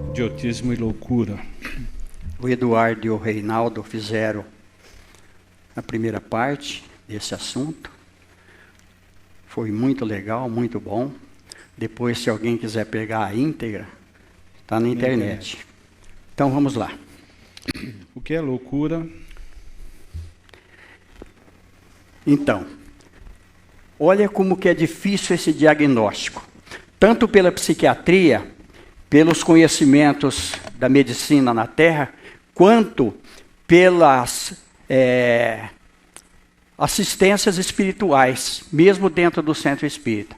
Idiotismo e loucura. O Eduardo e o Reinaldo fizeram a primeira parte desse assunto. Foi muito legal, muito bom. Depois, se alguém quiser pegar a íntegra, está na internet. Então, vamos lá. O que é loucura? Então, olha como que é difícil esse diagnóstico. Tanto pela psiquiatria, pelos conhecimentos da medicina na Terra, quanto pelas assistências espirituais, mesmo dentro do centro espírita.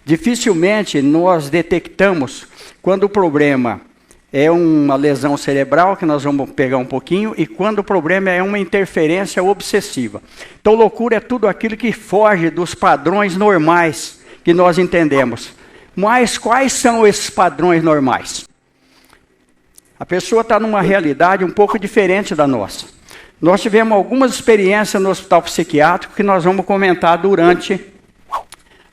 Dificilmente nós detectamos quando o problema é uma lesão cerebral, que nós vamos pegar um pouquinho, e quando o problema é uma interferência obsessiva. Então, loucura é tudo aquilo que foge dos padrões normais que nós entendemos. Mas quais são esses padrões normais? A pessoa está numa realidade um pouco diferente da nossa. Nós tivemos algumas experiências no hospital psiquiátrico que nós vamos comentar durante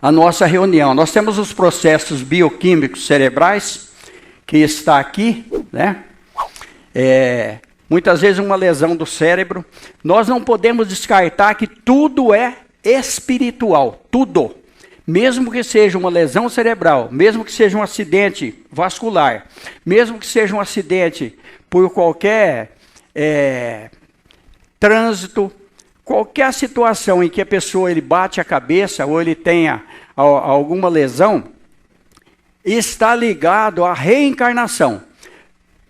a nossa reunião. Nós temos os processos bioquímicos cerebrais, que está aqui, né? Muitas vezes uma lesão do cérebro. Nós não podemos descartar que tudo é espiritual, tudo. Mesmo que seja uma lesão cerebral, mesmo que seja um acidente vascular, mesmo que seja um acidente por qualquer trânsito, qualquer situação em que a pessoa ele bate a cabeça ou ele tenha alguma lesão, está ligado à reencarnação.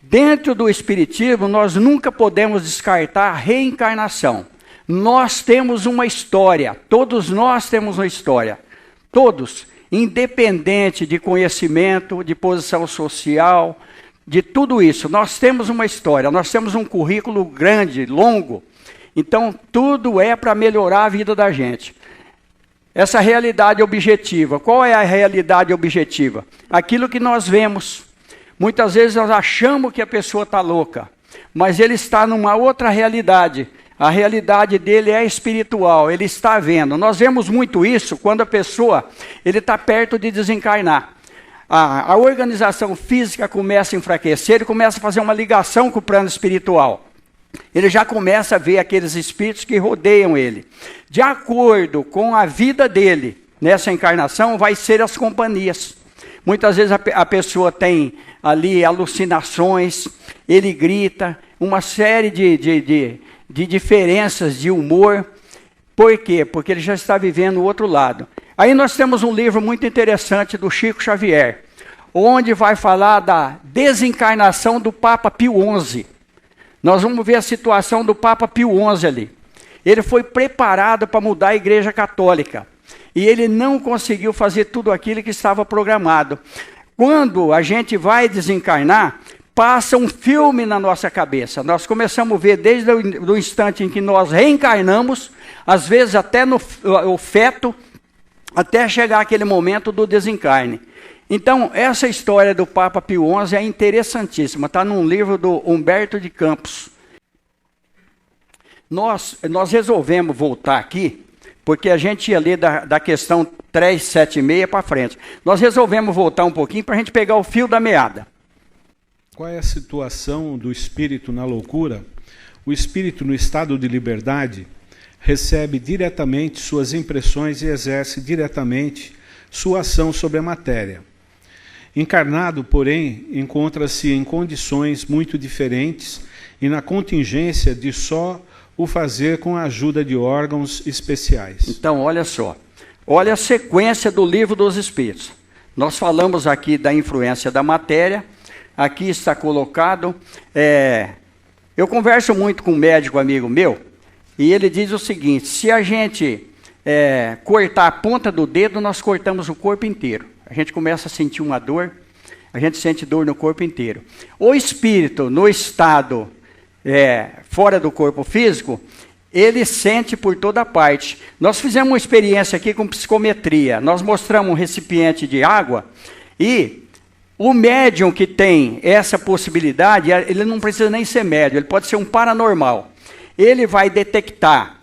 Dentro do Espiritismo, nós nunca podemos descartar a reencarnação. Nós temos uma história, todos nós temos uma história. Todos, independente de conhecimento, de posição social, de tudo isso. Nós temos uma história, nós temos um currículo grande, longo. Então, tudo é para melhorar a vida da gente. Essa realidade objetiva, qual é a realidade objetiva? Aquilo que nós vemos. Muitas vezes nós achamos que a pessoa está louca, mas ele está numa outra realidade. A realidade dele é espiritual, ele está vendo. Nós vemos muito isso quando a pessoa está perto de desencarnar. A organização física começa a enfraquecer, ele começa a fazer uma ligação com o plano espiritual. Ele já começa a ver aqueles espíritos que rodeiam ele. De acordo com a vida dele, nessa encarnação, vai ser as companhias. Muitas vezes a pessoa tem ali alucinações, ele grita, uma série de diferenças de humor. Por quê? Porque ele já está vivendo o outro lado. Aí nós temos um livro muito interessante do Chico Xavier, onde vai falar da desencarnação do Papa Pio XI. Nós vamos ver a situação do Papa Pio XI ali. Ele foi preparado para mudar a Igreja Católica. E ele não conseguiu fazer tudo aquilo que estava programado. Quando a gente vai desencarnar, passa um filme na nossa cabeça. Nós começamos a ver desde o instante em que nós reencarnamos, às vezes até no feto, até chegar aquele momento do desencarne. Então, essa história do Papa Pio XI é interessantíssima. Está num livro do Humberto de Campos. Nós resolvemos voltar aqui, porque a gente ia ler da questão 376 para frente. Nós resolvemos voltar um pouquinho para a gente pegar o fio da meada. Qual é a situação do espírito na loucura? O espírito no estado de liberdade recebe diretamente suas impressões e exerce diretamente sua ação sobre a matéria. Encarnado, porém, encontra-se em condições muito diferentes e na contingência de só o fazer com a ajuda de órgãos especiais. Então, olha só. Olha a sequência do Livro dos Espíritos. Nós falamos aqui da influência da matéria. Aqui está colocado. Eu converso muito com um médico amigo meu, e ele diz o seguinte: se a gente cortar a ponta do dedo, nós cortamos o corpo inteiro. A gente começa a sentir uma dor, a gente sente dor no corpo inteiro. O espírito, no estado fora do corpo físico, ele sente por toda parte. Nós fizemos uma experiência aqui com psicometria. Nós mostramos um recipiente de água e O médium que tem essa possibilidade, ele não precisa nem ser médium, ele pode ser um paranormal. Ele vai detectar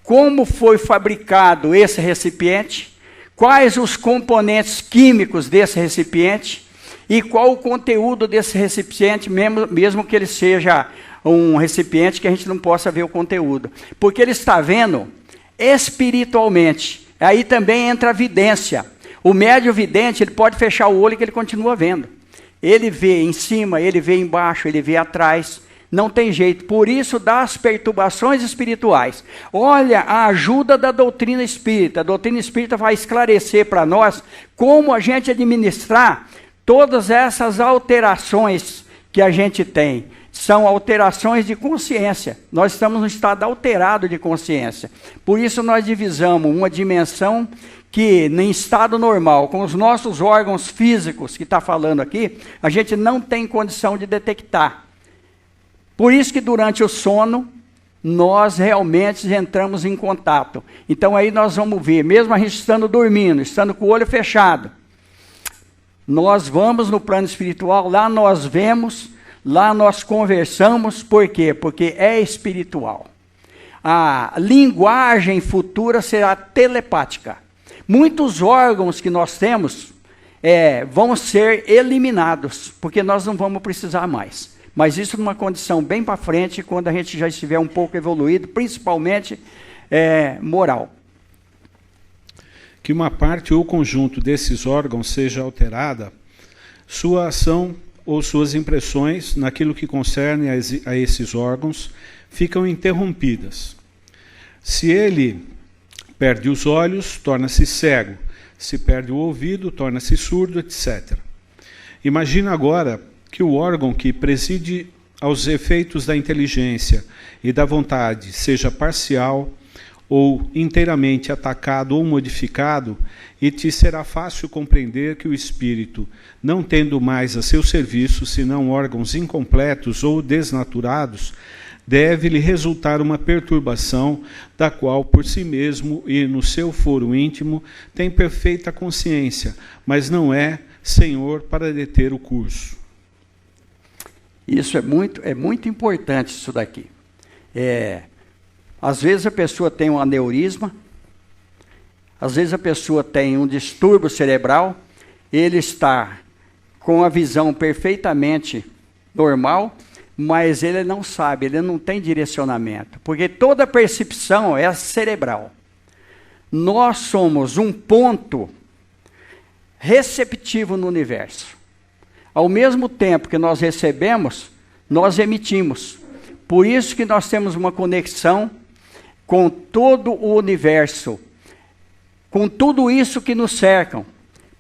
como foi fabricado esse recipiente, quais os componentes químicos desse recipiente e qual o conteúdo desse recipiente, mesmo que ele seja um recipiente que a gente não possa ver o conteúdo. Porque ele está vendo espiritualmente. Aí também entra a vidência. O médium vidente, ele pode fechar o olho que ele continua vendo. Ele vê em cima, ele vê embaixo, ele vê atrás. Não tem jeito. Por isso, das perturbações espirituais. Olha a ajuda da doutrina espírita. A doutrina espírita vai esclarecer para nós como a gente administrar todas essas alterações que a gente tem. São alterações de consciência. Nós estamos num estado alterado de consciência. Por isso, nós divisamos uma dimensão que, em estado normal, com os nossos órgãos físicos, que está falando aqui, a gente não tem condição de detectar. Por isso que durante o sono, nós realmente entramos em contato. Então aí nós vamos ver, mesmo a gente estando dormindo, estando com o olho fechado, nós vamos no plano espiritual, lá nós vemos, lá nós conversamos, por quê? Porque é espiritual. A linguagem futura será telepática. Muitos órgãos que nós temos vão ser eliminados, porque nós não vamos precisar mais. Mas isso numa condição bem para frente, quando a gente já estiver um pouco evoluído, principalmente moral. Que uma parte ou conjunto desses órgãos seja alterada, sua ação ou suas impressões naquilo que concerne a esses órgãos ficam interrompidas. Se ele perde os olhos, torna-se cego. Se perde o ouvido, torna-se surdo, etc. Imagina agora que o órgão que preside aos efeitos da inteligência e da vontade seja parcial ou inteiramente atacado ou modificado, e te será fácil compreender que o espírito, não tendo mais a seu serviço senão órgãos incompletos ou desnaturados, deve-lhe resultar uma perturbação da qual por si mesmo e no seu foro íntimo tem perfeita consciência, mas não é senhor para deter o curso. Isso é muito importante, isso daqui. Às vezes a pessoa tem um aneurisma, às vezes a pessoa tem um distúrbio cerebral, ele está com a visão perfeitamente normal, mas ele não sabe, ele não tem direcionamento, porque toda percepção é cerebral. Nós somos um ponto receptivo no universo. Ao mesmo tempo que nós recebemos, nós emitimos. Por isso que nós temos uma conexão com todo o universo, com tudo isso que nos cercam,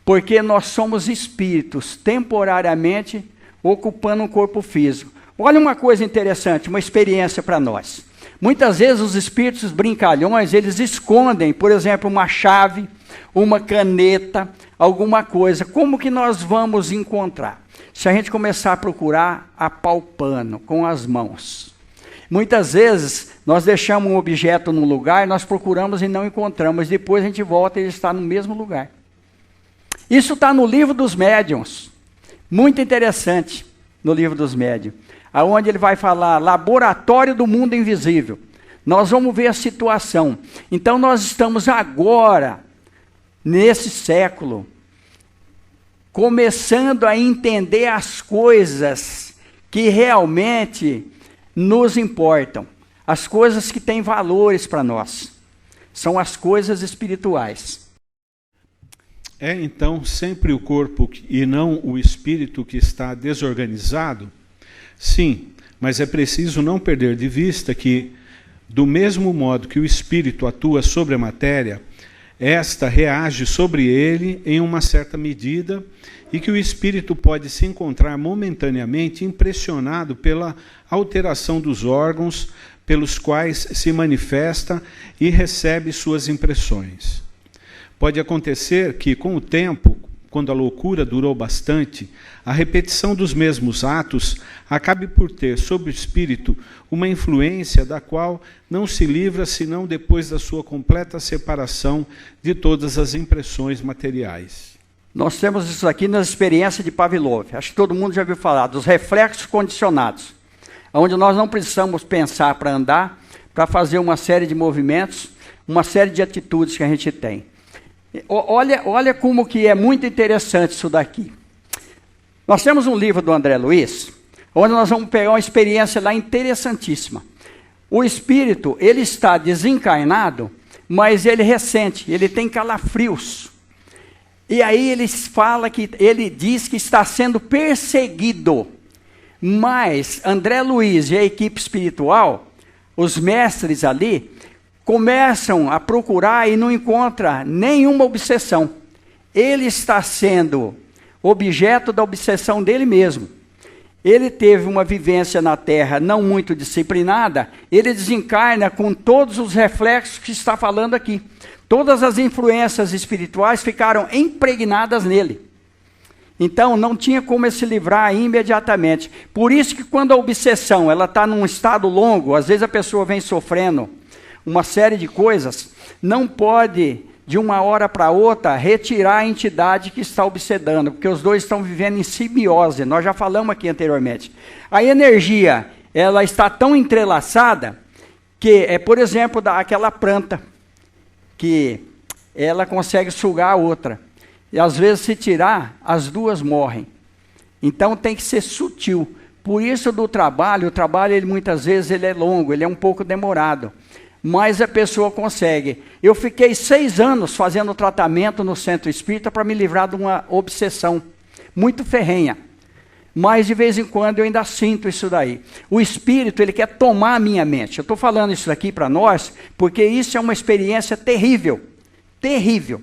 porque nós somos espíritos temporariamente ocupando um corpo físico. Olha uma coisa interessante, uma experiência para nós. Muitas vezes os espíritos brincalhões, eles escondem, por exemplo, uma chave, uma caneta, alguma coisa. Como que nós vamos encontrar? Se a gente começar a procurar apalpando com as mãos. Muitas vezes nós deixamos um objeto num lugar, nós procuramos e não encontramos. Depois a gente volta e ele está no mesmo lugar. Isso está no livro dos médiuns. Muito interessante no livro dos médiuns. Onde ele vai falar laboratório do mundo invisível. Nós vamos ver a situação. Então nós estamos agora, nesse século, começando a entender as coisas que realmente nos importam. As coisas que têm valores para nós. São as coisas espirituais. É então sempre o corpo e não o espírito que está desorganizado? Sim, mas é preciso não perder de vista que, do mesmo modo que o espírito atua sobre a matéria, esta reage sobre ele em uma certa medida e que o espírito pode se encontrar momentaneamente impressionado pela alteração dos órgãos pelos quais se manifesta e recebe suas impressões. Pode acontecer que, com o tempo, quando a loucura durou bastante, a repetição dos mesmos atos acabe por ter sobre o espírito uma influência da qual não se livra senão depois da sua completa separação de todas as impressões materiais. Nós temos isso aqui nas experiências de Pavlov. Acho que todo mundo já ouviu falar dos reflexos condicionados, onde nós não precisamos pensar para andar, para fazer uma série de movimentos, uma série de atitudes que a gente tem. Olha como que é muito interessante isso daqui. Nós temos um livro do André Luiz, onde nós vamos pegar uma experiência lá interessantíssima. O espírito, ele está desencarnado, mas ele ressente, ele tem calafrios. E aí ele diz que está sendo perseguido. Mas André Luiz e a equipe espiritual, os mestres ali, começam a procurar e não encontram nenhuma obsessão. Ele está sendo objeto da obsessão dele mesmo. Ele teve uma vivência na Terra não muito disciplinada, ele desencarna com todos os reflexos que está falando aqui. Todas as influências espirituais ficaram impregnadas nele. Então, não tinha como ele se livrar imediatamente. Por isso que quando a obsessão está num estado longo, às vezes a pessoa vem sofrendo uma série de coisas, não pode, de uma hora para outra, retirar a entidade que está obsedando, porque os dois estão vivendo em simbiose, nós já falamos aqui anteriormente. A energia, ela está tão entrelaçada, que por exemplo, aquela planta, que ela consegue sugar a outra. E às vezes, se tirar, as duas morrem. Então tem que ser sutil. Por isso o trabalho ele, muitas vezes ele é longo, ele é um pouco demorado. Mas a pessoa consegue. Eu fiquei 6 anos fazendo tratamento no centro espírita para me livrar de uma obsessão muito ferrenha. Mas de vez em quando eu ainda sinto isso daí. O espírito, ele quer tomar a minha mente. Eu estou falando isso aqui para nós, porque isso é uma experiência terrível. Terrível.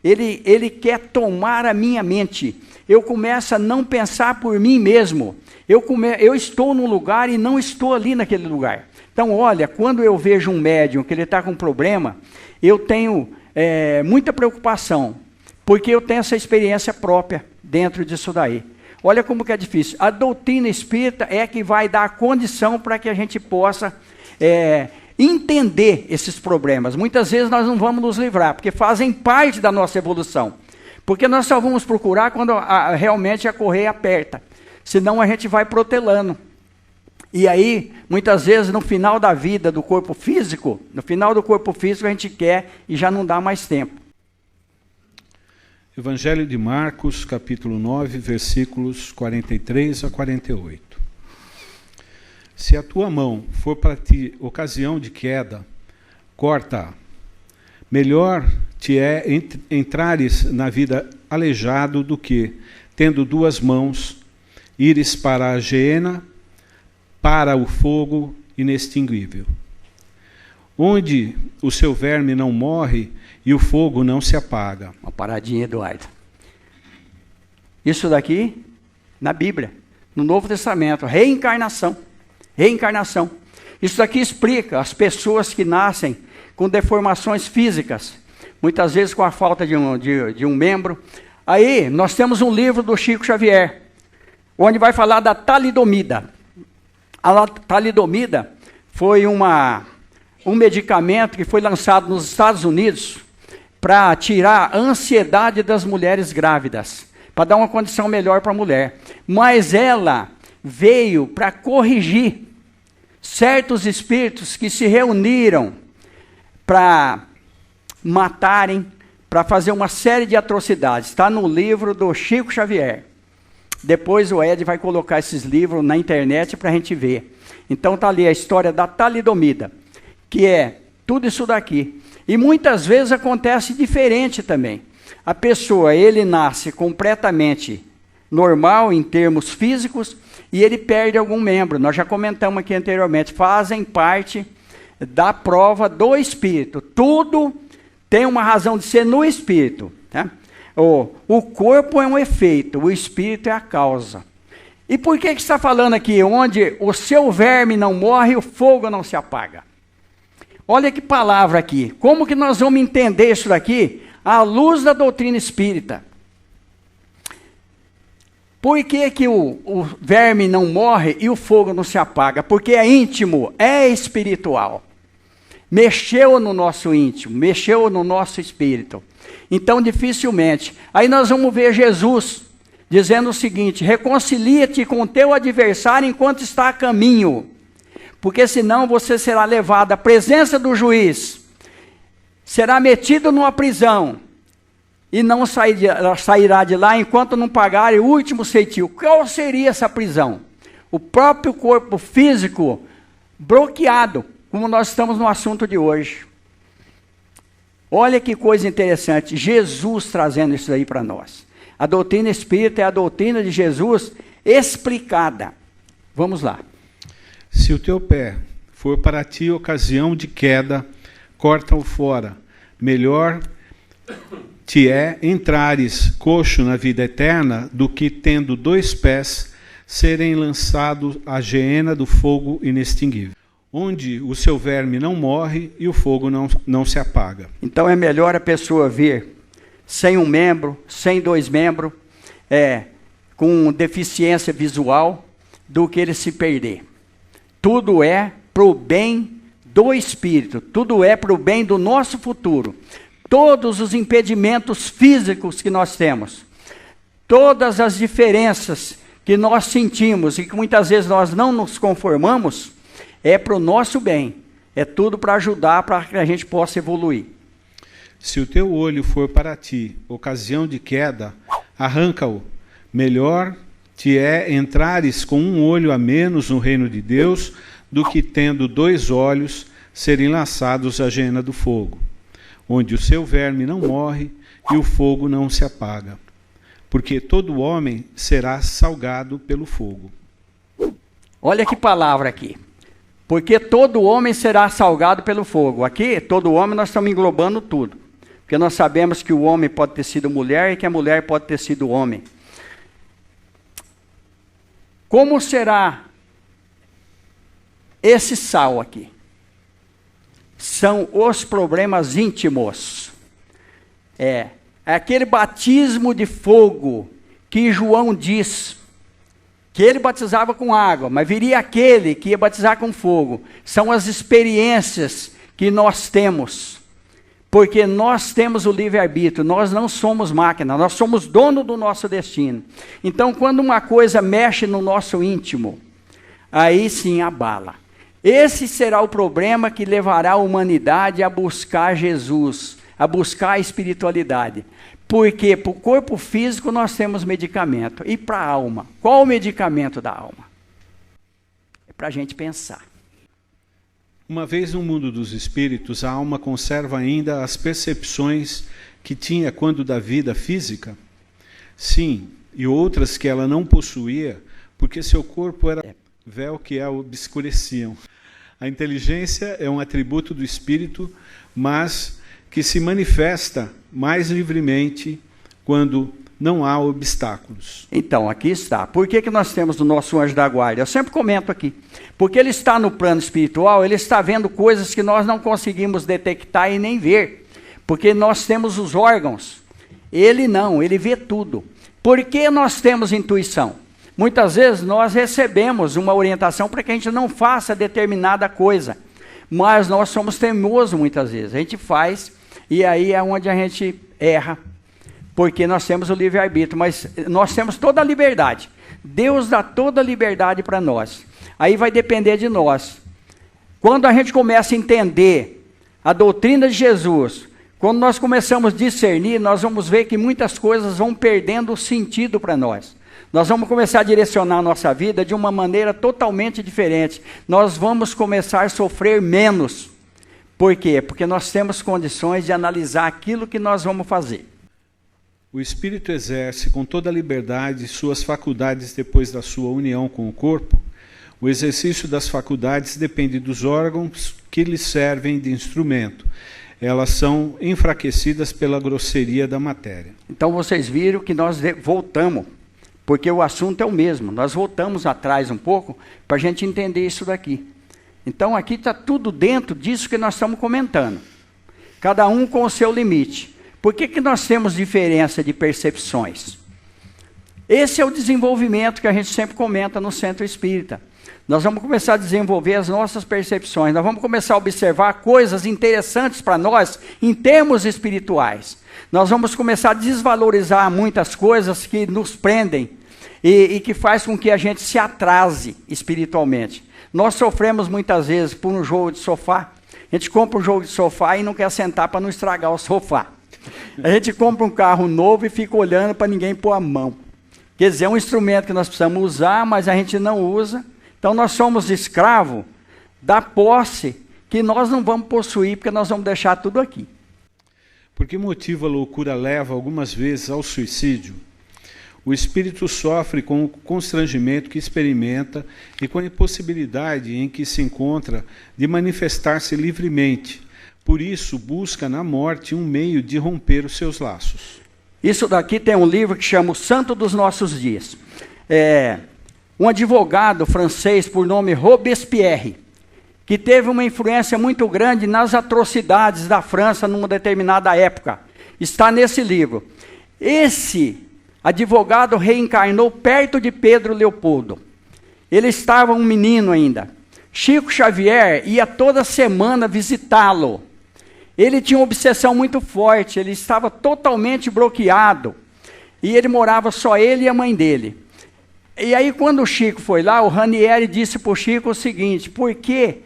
Ele quer tomar a minha mente. Eu começo a não pensar por mim mesmo. Eu estou num lugar e não estou ali naquele lugar. Então, olha, quando eu vejo um médium que ele está com problema, eu tenho muita preocupação, porque eu tenho essa experiência própria dentro disso daí. Olha como que é difícil. A doutrina espírita é que vai dar a condição para que a gente possa entender esses problemas. Muitas vezes nós não vamos nos livrar, porque fazem parte da nossa evolução. Porque nós só vamos procurar quando realmente a correia aperta. Senão a gente vai protelando. E aí, muitas vezes, no final da vida do corpo físico, a gente quer e já não dá mais tempo. Evangelho de Marcos, capítulo 9, versículos 43 a 48. Se a tua mão for para ti ocasião de queda, corta-a. Melhor te é entrares na vida aleijado do que, tendo 2 mãos, ires para a geena, para o fogo inextinguível, onde o seu verme não morre e o fogo não se apaga. Uma paradinha, Eduardo. Isso daqui, na Bíblia, no Novo Testamento, reencarnação. Reencarnação. Isso daqui explica as pessoas que nascem com deformações físicas, muitas vezes com a falta de um membro. Aí, nós temos um livro do Chico Xavier, onde vai falar da talidomida. A talidomida foi um medicamento que foi lançado nos Estados Unidos para tirar a ansiedade das mulheres grávidas, para dar uma condição melhor para a mulher. Mas ela veio para corrigir certos espíritos que se reuniram para matarem, para fazer uma série de atrocidades. Está no livro do Chico Xavier. Depois o Ed vai colocar esses livros na internet para a gente ver. Então está ali a história da talidomida, que é tudo isso daqui. E muitas vezes acontece diferente também. A pessoa, ele nasce completamente normal em termos físicos e ele perde algum membro. Nós já comentamos aqui anteriormente, fazem parte da prova do espírito. Tudo tem uma razão de ser no espírito, tá? O corpo é um efeito, o espírito é a causa. E por que está falando aqui, onde o seu verme não morre e o fogo não se apaga? Olha que palavra aqui. Como que nós vamos entender isso daqui à luz da doutrina espírita? Por que o verme não morre e o fogo não se apaga? Porque é íntimo, é espiritual. Mexeu no nosso íntimo, mexeu no nosso espírito. Então, dificilmente. Aí nós vamos ver Jesus dizendo o seguinte: reconcilia-te com o teu adversário enquanto está a caminho, porque senão você será levado à presença do juiz, será metido numa prisão, e não sairá de lá enquanto não pagar o último ceitil. Qual seria essa prisão? O próprio corpo físico bloqueado, como nós estamos no assunto de hoje. Olha que coisa interessante, Jesus trazendo isso aí para nós. A doutrina espírita é a doutrina de Jesus explicada. Vamos lá. Se o teu pé for para ti ocasião de queda, corta-o fora. Melhor te é entrares coxo na vida eterna do que, tendo 2 pés, serem lançados à geena do fogo inextinguível, onde o seu verme não morre e o fogo não se apaga. Então é melhor a pessoa vir sem um membro, sem 2 membros, com deficiência visual, do que ele se perder. Tudo é para o bem do espírito, tudo é para o bem do nosso futuro. Todos os impedimentos físicos que nós temos, todas as diferenças que nós sentimos e que muitas vezes nós não nos conformamos, é para o nosso bem, é tudo para ajudar, para que a gente possa evoluir. Se o teu olho for para ti ocasião de queda, arranca-o. Melhor te é entrares com um olho a menos no reino de Deus, do que, tendo 2 olhos, serem lançados à geena do fogo, onde o seu verme não morre e o fogo não se apaga. Porque todo homem será salgado pelo fogo. Olha que palavra aqui. Porque todo homem será salgado pelo fogo. Aqui, todo homem, nós estamos englobando tudo. Porque nós sabemos que o homem pode ter sido mulher e que a mulher pode ter sido homem. Como será esse sal aqui? São os problemas íntimos. É aquele batismo de fogo que João diz, que ele batizava com água, mas viria aquele que ia batizar com fogo. São as experiências que nós temos. Porque nós temos o livre-arbítrio, nós não somos máquina, nós somos dono do nosso destino. Então, quando uma coisa mexe no nosso íntimo, aí sim abala. Esse será o problema que levará a humanidade a buscar Jesus, a buscar a espiritualidade. Porque para o corpo físico nós temos medicamento. E para a alma? Qual o medicamento da alma? É para a gente pensar. Uma vez no mundo dos espíritos, a alma conserva ainda as percepções que tinha quando da vida física? Sim, e outras que ela não possuía, porque seu corpo era véu que a obscureciam. A inteligência é um atributo do espírito, mas que se manifesta mais livremente quando não há obstáculos. Então, aqui está. Por que nós temos o nosso anjo da guarda? Eu sempre comento aqui. Porque ele está no plano espiritual, ele está vendo coisas que nós não conseguimos detectar e nem ver. Porque nós temos os órgãos. Ele não, ele vê tudo. Por que nós temos intuição? Muitas vezes nós recebemos uma orientação para que a gente não faça determinada coisa. Mas nós somos teimosos muitas vezes. A gente faz e aí é onde a gente erra. Porque nós temos o livre-arbítrio, mas nós temos toda a liberdade. Deus dá toda a liberdade para nós. Aí vai depender de nós. Quando a gente começa a entender a doutrina de Jesus, quando nós começamos a discernir, nós vamos ver que muitas coisas vão perdendo o sentido para nós. Nós vamos começar a direcionar a nossa vida de uma maneira totalmente diferente. Nós vamos começar a sofrer menos. Por quê? Porque nós temos condições de analisar aquilo que nós vamos fazer. O espírito exerce com toda a liberdade suas faculdades depois da sua união com o corpo. O exercício das faculdades depende dos órgãos que lhe servem de instrumento. Elas são enfraquecidas pela grosseria da matéria. Então vocês viram que nós voltamos, porque o assunto é o mesmo. Nós voltamos atrás um pouco para a gente entender isso daqui. Então aqui está tudo dentro disso que nós estamos comentando. Cada um com o seu limite. Por que nós temos diferença de percepções? Esse é o desenvolvimento que a gente sempre comenta no Centro Espírita. Nós vamos começar a desenvolver as nossas percepções, nós vamos começar a observar coisas interessantes para nós em termos espirituais. Nós vamos começar a desvalorizar muitas coisas que nos prendem e que faz com que a gente se atrase espiritualmente. Nós sofremos muitas vezes por um jogo de sofá. A gente compra um jogo de sofá e não quer sentar para não estragar o sofá. A gente compra um carro novo e fica olhando para ninguém pôr a mão. Quer dizer, é um instrumento que nós precisamos usar, mas a gente não usa. Então nós somos escravos da posse que nós não vamos possuir, porque nós vamos deixar tudo aqui. Por que motivo a loucura leva algumas vezes ao suicídio? O espírito sofre com o constrangimento que experimenta e com a impossibilidade em que se encontra de manifestar-se livremente. Por isso, busca na morte um meio de romper os seus laços. Isso daqui tem um livro que chama O Santo dos Nossos Dias. Um advogado francês por nome Robespierre, que teve uma influência muito grande nas atrocidades da França numa determinada época. Está nesse livro. Esse advogado reencarnou perto de Pedro Leopoldo. Ele estava um menino ainda. Chico Xavier ia toda semana visitá-lo. Ele tinha uma obsessão muito forte, ele estava totalmente bloqueado. E ele morava só ele e a mãe dele. E aí quando o Chico foi lá, o Ranieri disse para o Chico o seguinte: por que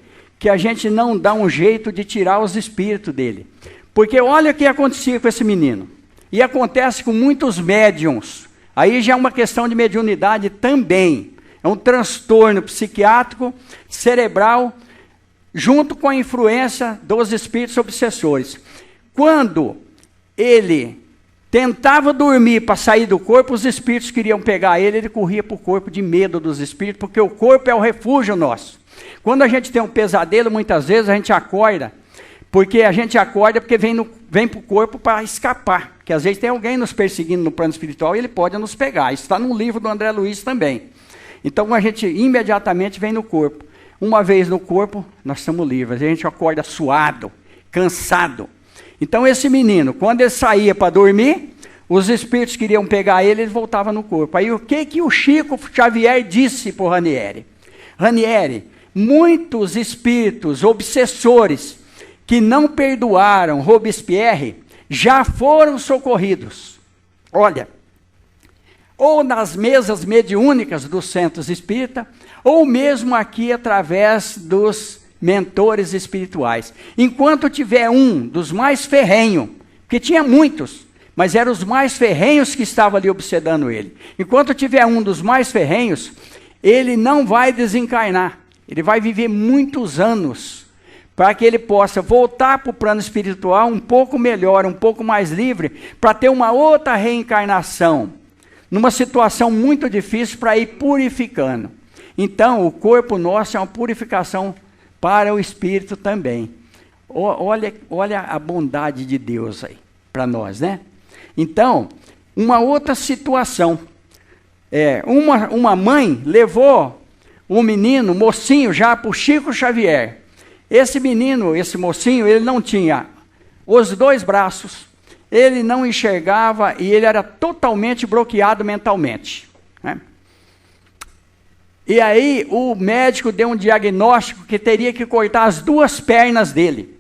a gente não dá um jeito de tirar os espíritos dele? Porque olha o que acontecia com esse menino. E acontece com muitos médiums. Aí já é uma questão de mediunidade também. É um transtorno psiquiátrico, cerebral, junto com a influência dos espíritos obsessores. Quando ele tentava dormir para sair do corpo, os espíritos queriam pegar ele, ele corria para o corpo de medo dos espíritos, porque o corpo é o refúgio nosso. Quando a gente tem um pesadelo, muitas vezes a gente acorda, porque vem para o corpo para escapar. Porque às vezes tem alguém nos perseguindo no plano espiritual e ele pode nos pegar. Isso está num livro do André Luiz também. Então a gente imediatamente vem no corpo. Uma vez no corpo, nós estamos livres. A gente acorda suado, cansado. Então esse menino, quando ele saía para dormir, os espíritos queriam pegar ele, ele voltava no corpo. Aí o que o Chico Xavier disse para o Ranieri? Ranieri, muitos espíritos obsessores que não perdoaram Robespierre já foram socorridos. Olha, ou nas mesas mediúnicas dos centros espíritas, ou mesmo aqui através dos mentores espirituais. Enquanto tiver um dos mais ferrenhos, porque tinha muitos, mas eram os mais ferrenhos que estavam ali obsedando ele. Enquanto tiver um dos mais ferrenhos, ele não vai desencarnar. Ele vai viver muitos anos, para que ele possa voltar para o plano espiritual um pouco melhor, um pouco mais livre, para ter uma outra reencarnação, numa situação muito difícil, para ir purificando. Então, o corpo nosso é uma purificação para o espírito também. Olha a bondade de Deus aí, para nós, né? Então, uma outra situação. Uma mãe levou um menino, mocinho, já para o Chico Xavier. Esse menino, esse mocinho, ele não tinha os dois braços, ele não enxergava e ele era totalmente bloqueado mentalmente, né? E aí o médico deu um diagnóstico que teria que cortar as duas pernas dele.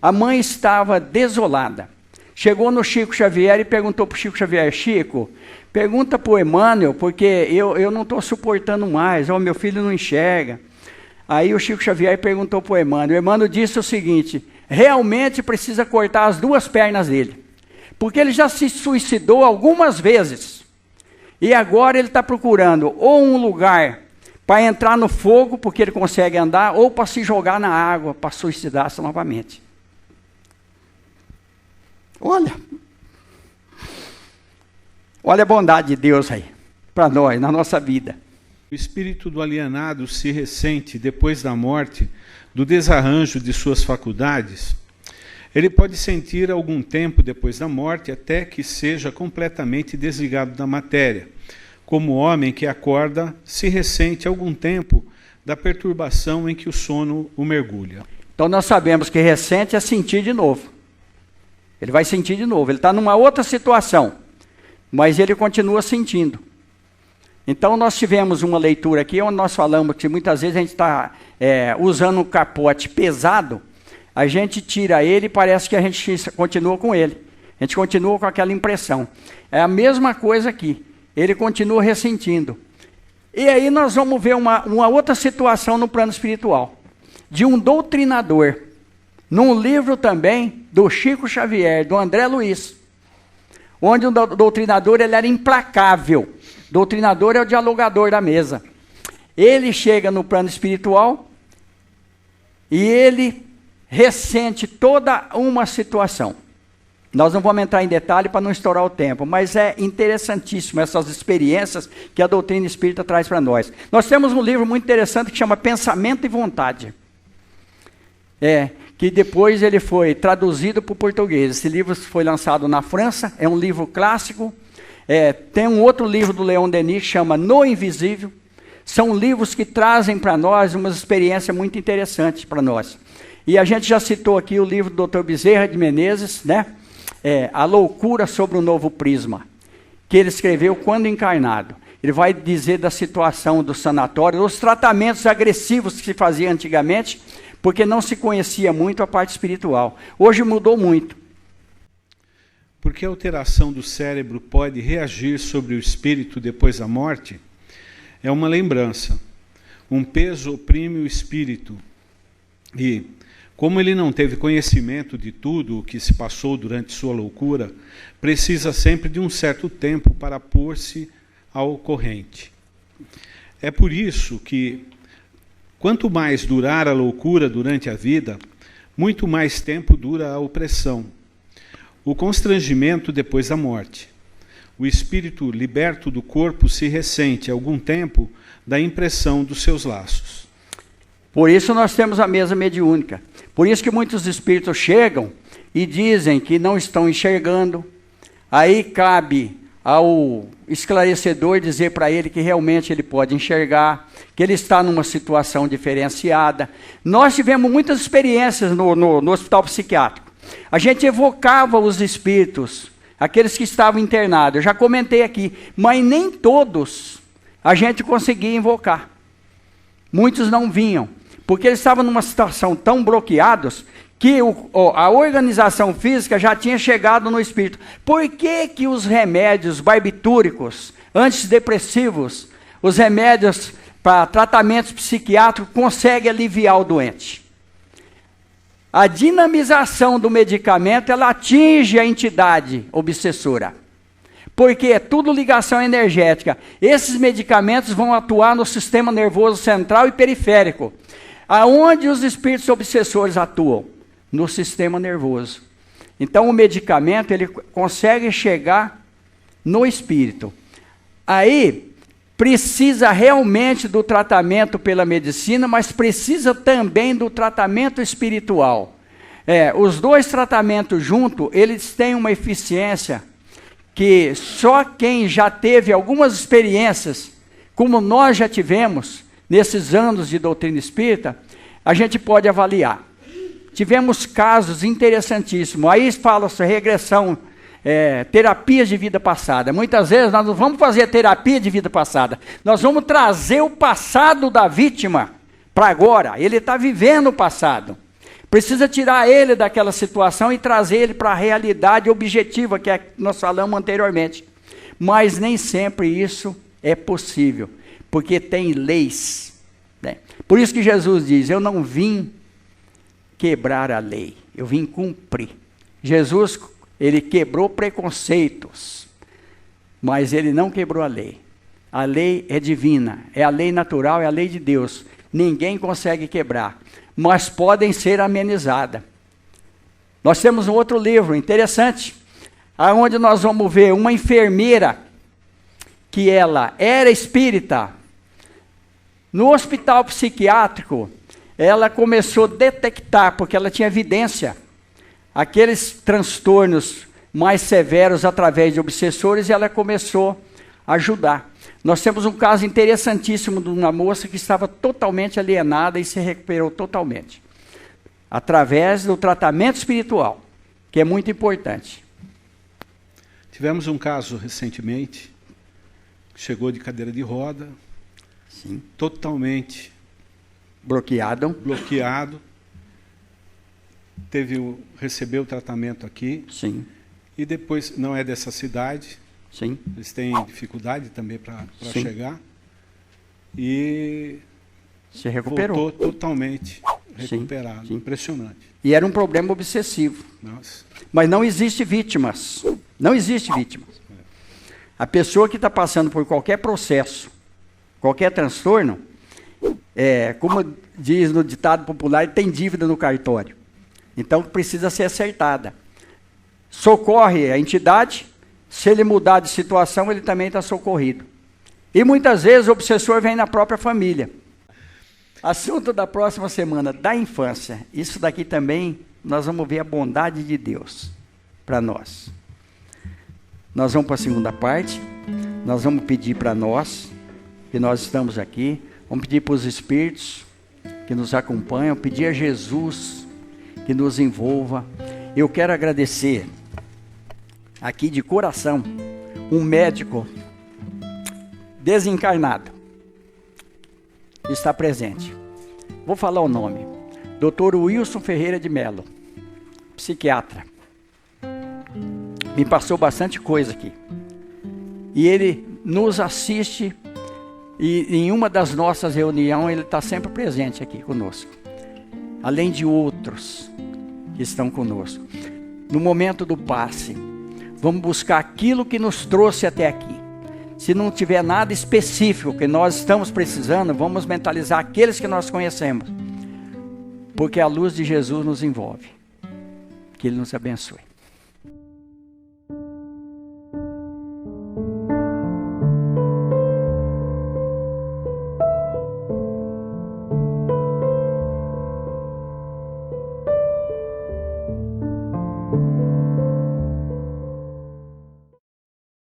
A mãe estava desolada. Chegou no Chico Xavier e perguntou para o Chico Xavier: Chico, pergunta para o Emmanuel, porque eu não estou suportando mais, meu filho não enxerga. Aí o Chico Xavier perguntou para o Emmanuel. O Emmanuel disse o seguinte: realmente precisa cortar as duas pernas dele, porque ele já se suicidou algumas vezes, e agora ele está procurando ou um lugar para entrar no fogo, porque ele consegue andar, ou para se jogar na água, para suicidar-se novamente. Olha a bondade de Deus aí, para nós, na nossa vida. O espírito do alienado se ressente, depois da morte, do desarranjo de suas faculdades. Ele pode sentir algum tempo depois da morte, até que seja completamente desligado da matéria. Como o homem que acorda se ressente algum tempo da perturbação em que o sono o mergulha. Então nós sabemos que ressente é sentir de novo. Ele vai sentir de novo. Ele está numa outra situação, mas ele continua sentindo. Então nós tivemos uma leitura aqui, onde nós falamos que muitas vezes a gente está usando um capote pesado, a gente tira ele e parece que a gente continua com ele. A gente continua com aquela impressão. É a mesma coisa aqui. Ele continua ressentindo. E aí nós vamos ver uma outra situação no plano espiritual. De um doutrinador. Num livro também do Chico Xavier, do André Luiz. Onde o doutrinador ele era implacável. Doutrinador é o dialogador da mesa. Ele chega no plano espiritual e ele ressente toda uma situação. Nós não vamos entrar em detalhe para não estourar o tempo, mas é interessantíssimo essas experiências que a doutrina espírita traz para nós. Nós temos um livro muito interessante que chama Pensamento e Vontade. Que depois ele foi traduzido para o português. Esse livro foi lançado na França, é um livro clássico. Tem um outro livro do Leon Denis que chama No Invisível. São livros que trazem para nós uma experiência muito interessante para nós. E a gente já citou aqui o livro do Dr. Bezerra de Menezes, né? A Loucura sobre o Novo Prisma, que ele escreveu quando encarnado. Ele vai dizer da situação do sanatório, dos tratamentos agressivos que se fazia antigamente, porque não se conhecia muito a parte espiritual. Hoje mudou muito. Porque a alteração do cérebro pode reagir sobre o espírito depois da morte? É uma lembrança. Um peso oprime o espírito. E, como ele não teve conhecimento de tudo o que se passou durante sua loucura, precisa sempre de um certo tempo para pôr-se ao corrente. É por isso que, quanto mais durar a loucura durante a vida, muito mais tempo dura a opressão, o constrangimento depois da morte. O espírito liberto do corpo se ressente algum tempo da impressão dos seus laços. Por isso nós temos a mesa mediúnica. Por isso que muitos espíritos chegam e dizem que não estão enxergando. Aí cabe ao esclarecedor dizer para ele que realmente ele pode enxergar, que ele está numa situação diferenciada. Nós tivemos muitas experiências no hospital psiquiátrico. A gente evocava os espíritos, aqueles que estavam internados. Eu já comentei aqui, mas nem todos a gente conseguia invocar. Muitos não vinham, porque eles estavam numa situação tão bloqueados que a organização física já tinha chegado no espírito. Por que que os remédios barbitúricos, antidepressivos, os remédios para tratamentos psiquiátricos conseguem aliviar o doente? A dinamização do medicamento, ela atinge a entidade obsessora. Porque é tudo ligação energética. Esses medicamentos vão atuar no sistema nervoso central e periférico. Aonde os espíritos obsessores atuam? No sistema nervoso. Então o medicamento ele consegue chegar no espírito. Aí precisa realmente do tratamento pela medicina, mas precisa também do tratamento espiritual. Os dois tratamentos juntos, eles têm uma eficiência que só quem já teve algumas experiências, como nós já tivemos nesses anos de doutrina espírita, a gente pode avaliar. Tivemos casos interessantíssimos. Aí fala-se regressão, terapias de vida passada. Muitas vezes nós não vamos fazer terapia de vida passada. Nós vamos trazer o passado da vítima para agora. Ele está vivendo o passado. Precisa tirar ele daquela situação e trazer ele para a realidade objetiva que nós falamos anteriormente. Mas nem sempre isso é possível, porque tem leis. Né? Por isso que Jesus diz, eu não vim quebrar a lei, eu vim cumprir. Jesus, ele quebrou preconceitos, mas ele não quebrou a lei. A lei é divina, é a lei natural, é a lei de Deus. Ninguém consegue quebrar, mas podem ser amenizadas. Nós temos um outro livro interessante, onde nós vamos ver uma enfermeira, que ela era espírita. No hospital psiquiátrico, ela começou a detectar, porque ela tinha evidência, aqueles transtornos mais severos através de obsessores, e ela começou a ajudar. Nós temos um caso interessantíssimo de uma moça que estava totalmente alienada e se recuperou totalmente, através do tratamento espiritual, que é muito importante. Tivemos um caso recentemente chegou de cadeira de roda, Sim. totalmente Bloqueado. Recebeu o tratamento aqui, Sim. e depois, não é dessa cidade, Sim. eles têm dificuldade também para Sim. chegar, e Se recuperou. voltou totalmente recuperado. Sim. Sim. Impressionante. E era um problema obsessivo. Nossa. Mas não existe vítimas. Não existe vítimas. A pessoa que está passando por qualquer processo, qualquer transtorno, como diz no ditado popular, tem dívida no cartório. Então precisa ser acertada. Socorre a entidade, se ele mudar de situação, ele também está socorrido. E muitas vezes o obsessor vem na própria família. Assunto da próxima semana, da infância. Isso daqui também, nós vamos ver a bondade de Deus para nós. Nós vamos para a segunda parte, nós vamos pedir para nós, que nós estamos aqui, vamos pedir para os espíritos que nos acompanham, pedir a Jesus que nos envolva. Eu quero agradecer aqui de coração um médico desencarnado que está presente. Vou falar o nome. Dr. Wilson Ferreira de Mello, psiquiatra. Me passou bastante coisa aqui. E ele nos assiste, e em uma das nossas reuniões ele está sempre presente aqui conosco. Além de outros que estão conosco. No momento do passe, vamos buscar aquilo que nos trouxe até aqui. Se não tiver nada específico que nós estamos precisando, vamos mentalizar aqueles que nós conhecemos. Porque a luz de Jesus nos envolve. Que Ele nos abençoe.